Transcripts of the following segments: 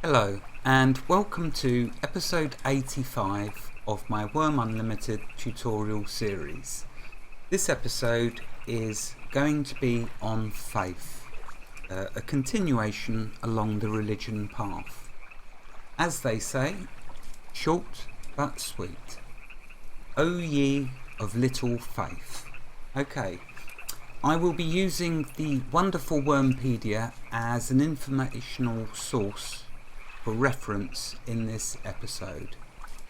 Hello and welcome to episode 85 of my Wurm Unlimited tutorial series. This episode is going to be on faith, a continuation along the religion path. As they say, short but sweet. O ye of little faith. Okay, I will be using the wonderful Wurmpedia as an informational source for reference in this episode,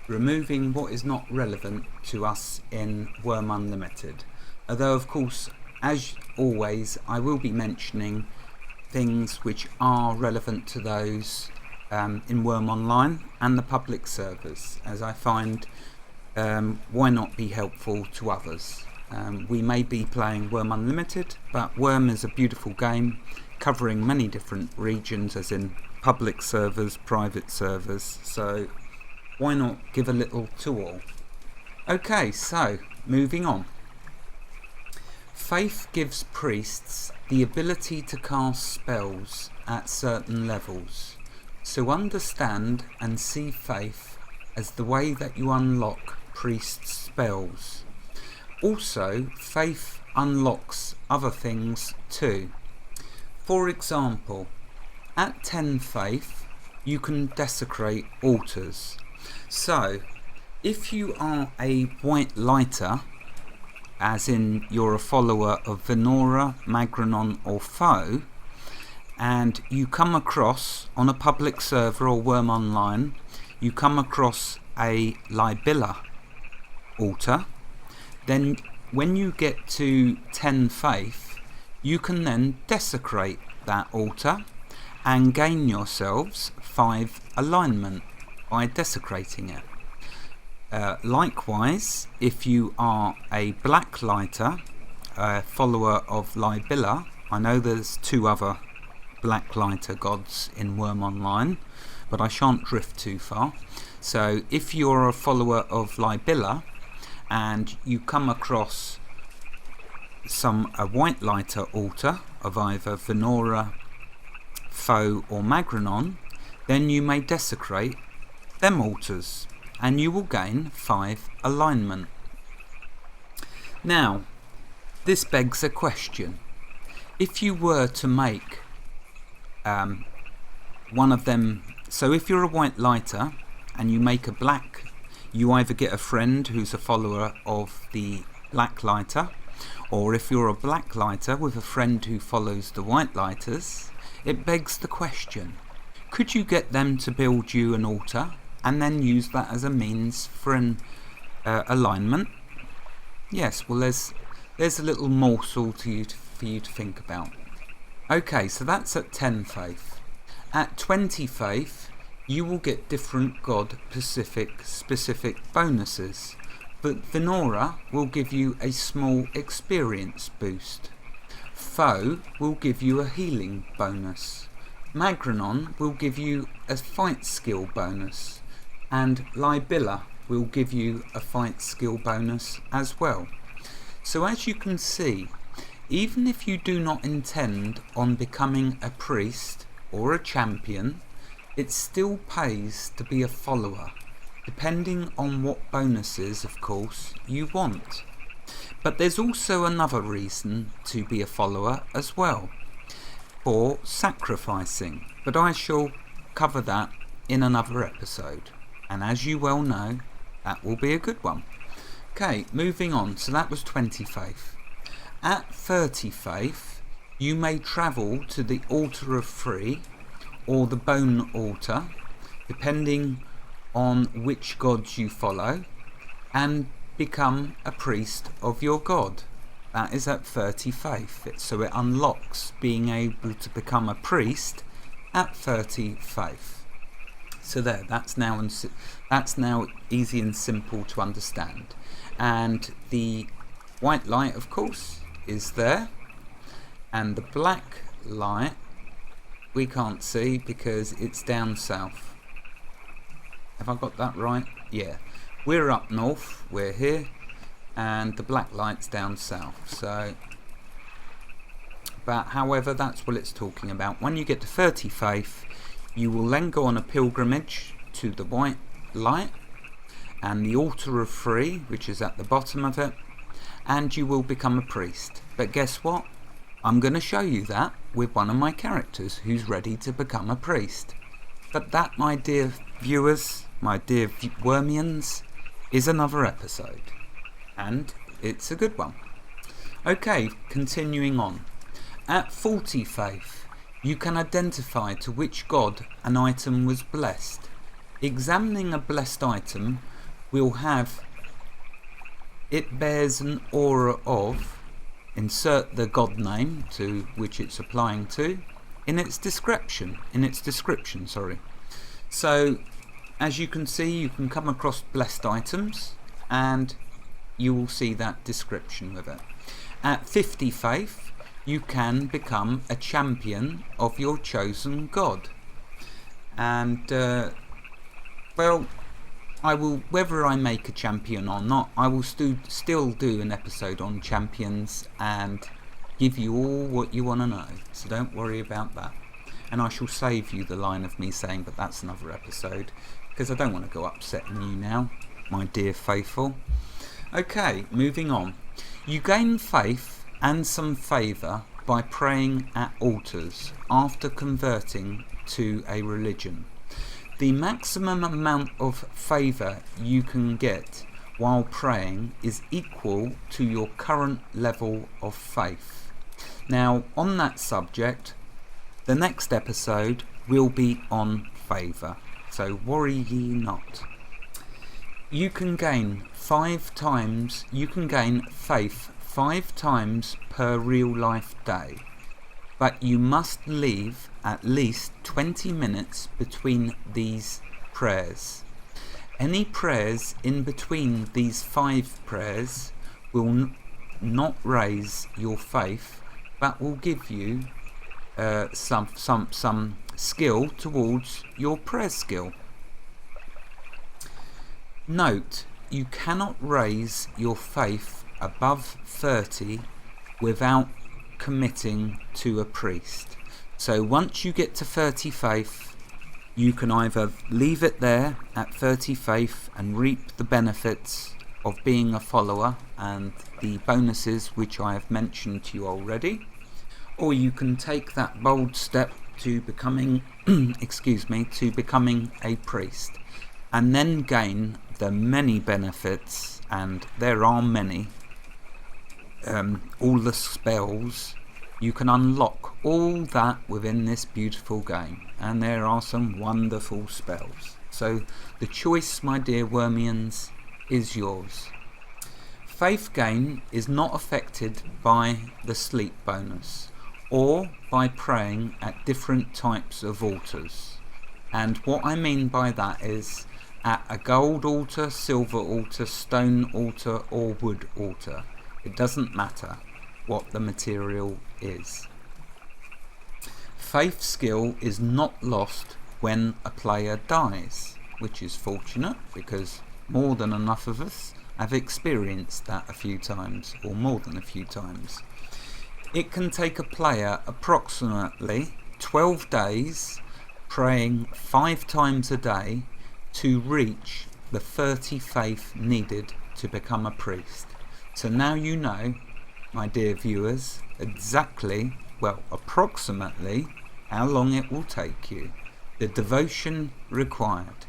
removing what is not relevant to us in Wurm Unlimited. Although of course, as always, I will be mentioning things which are relevant to those in Wurm Online and the public servers, as I find why not be helpful to others. We may be playing Wurm Unlimited, but Wurm is a beautiful game covering many different regions, as in public servers, private servers, so why not give a little to all. Okay, so moving on. Faith gives priests the ability to cast spells at certain levels, so understand and see faith as the way that you unlock priests' spells. Also, faith unlocks other things too. For example, at 10 faith, you can desecrate altars. So, if you are a white lighter, as in you're a follower of Venora, Magrenon or Foe, and you come across, on a public server or Wurm Online, you come across a Libilla altar, then when you get to 10 faith, you can then desecrate that altar and gain yourselves 5 alignment by desecrating it. Likewise, if you are a black lighter, a follower of Libilla, I know there's 2 other black lighter gods in Wurm Online, but I shan't drift too far. So if you're a follower of Libilla and you come across a white lighter altar of either Venora, Foe or Magrenon, then you may desecrate them altars and you will gain 5 alignment. Now, this begs a question. If you were to make one of them, so if you're a white lighter and you make a black, you either get a friend who's a follower of the black lighter, or if you're a black lighter with a friend who follows the white lighters, it begs the question, could you get them to build you an altar and then use that as a means for an alignment? Yes, well there's a little morsel for you to think about. Okay, so that's at 10 faith. At 20 faith, you will get different god specific bonuses, but Venora will give you a small experience boost. Foe will give you a healing bonus. Magrenon will give you a fight skill bonus, and Libilla will give you a fight skill bonus as well. So as you can see, even if you do not intend on becoming a priest or a champion, it still pays to be a follower, depending on what bonuses, of course, you want. But there's also another reason to be a follower as well, for sacrificing, but I shall cover that in another episode, and as you well know, that will be a good one. Okay, moving on, so that was 20 faith. At 30 faith, you may travel to the Altar of Free, or the Bone Altar, depending on which gods you follow, and become a priest of your god. That is at 30 faith, so it unlocks being able to become a priest at 30 faith. So there, that's now easy and simple to understand. And the white light, of course, is there, and the black light we can't see because it's down south. Have I got that right? Yeah. We're up north, we're here, and the black light's down south. So, but however, that's what it's talking about. When you get to 30 faith, You will then go on a pilgrimage to the white light and the altar of free, which is at the bottom of it, and you will become a priest. But guess what? I'm going to show you that with one of my characters who's ready to become a priest. But that, my dear viewers, my dear Wurmians, is another episode. And it's a good one. Okay, continuing on. At 40 faith, you can identify to which god an item was blessed. Examining a blessed item will have it bears an aura of, insert the god name to which it's applying to, in its description. So as you can see, you can come across blessed items and you will see that description with it. At 50 faith, you can become a champion of your chosen god. And well, I will, whether I make a champion or not, I will still do an episode on champions and give you all what you want to know, so don't worry about that. And I shall save you the line of me saying, but that's another episode, because I don't want to go upsetting you now, my dear faithful. Okay, moving on. You gain faith and some favour by praying at altars after converting to a religion. The maximum amount of favour you can get while praying is equal to your current level of faith. Now, on that subject, the next episode will be on favour, so worry ye not. You can gain faith 5 times per real life day, but you must leave at least 20 minutes between these prayers. Any prayers in between these 5 prayers will not raise your faith, but will give you some skill towards your prayer skill. Note, you cannot raise your faith above 30 without committing to a priest. So once you get to 30 faith, you can either leave it there at 30 faith and reap the benefits of being a follower and the bonuses which I have mentioned to you already, or you can take that bold step to becoming to becoming a priest and then gain the many benefits, and there are many, all the spells. You can unlock all that within this beautiful game, and there are some wonderful spells. So the choice, my dear Wurmians, is yours. Faith gain is not affected by the sleep bonus or by praying at different types of altars. And what I mean by that is at a gold altar, silver altar, stone altar or wood altar. It doesn't matter what the material is. Faith skill is not lost when a player dies, which is fortunate because more than enough of us have experienced that a few times, or more than a few times. It can take a player approximately 12 days praying 5 times a day to reach the 30 faith needed to become a priest. So now you know, my dear viewers, exactly, well, approximately how long it will take you, the devotion required.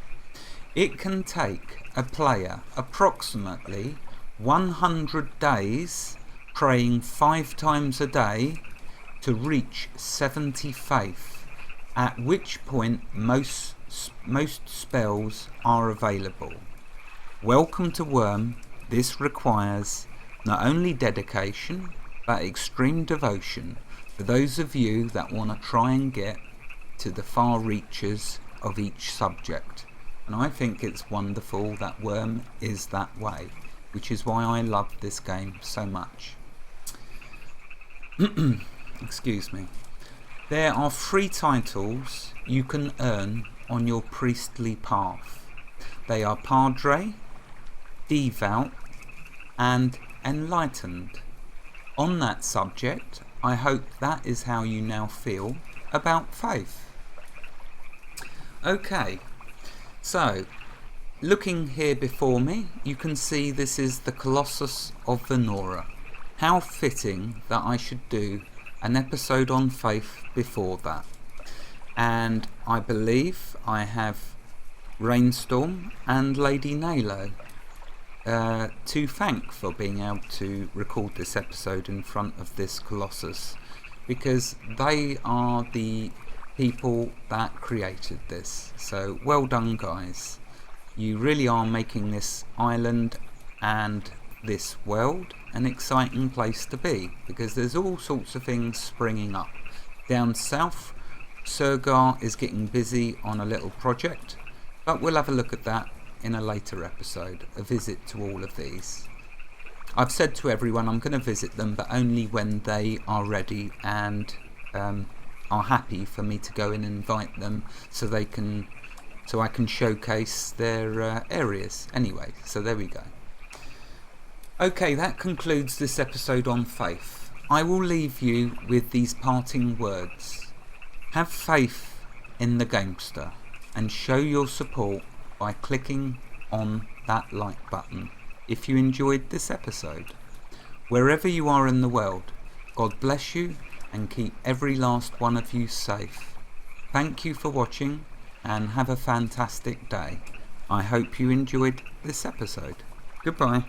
It can take a player approximately 100 days praying 5 times a day to reach 70 faith, at which point most spells are available. Welcome to Wurm. This requires not only dedication but extreme devotion for those of you that want to try and get to the far reaches of each subject. And I think it's wonderful that Wurm is that way, which is why I love this game so much. Excuse me. There are 3 titles you can earn on your priestly path. They are Padre, Devout and Enlightened. On that subject, I hope that is how you now feel about faith. Okay, so looking here before me, you can see this is the Colossus of Venora. How fitting that I should do an episode on faith before that. And I believe I have Rainstorm and Lady Nalo to thank for being able to record this episode in front of this Colossus, because they are the people that created this. So well done, guys. You really are making this island and this world an exciting place to be, because there's all sorts of things springing up. Down south, Sergar is getting busy on a little project, but we'll have a look at that in a later episode, a visit to all of these. I've said to everyone I'm going to visit them, but only when they are ready and are happy for me to go and invite them, so I can showcase their areas anyway. So there we go. Okay, that concludes this episode on faith. I will leave you with these parting words. Have faith in the gamester and show your support by clicking on that like button if you enjoyed this episode. Wherever you are in the world, God bless you and keep every last one of you safe. Thank you for watching and have a fantastic day. I hope you enjoyed this episode. Goodbye.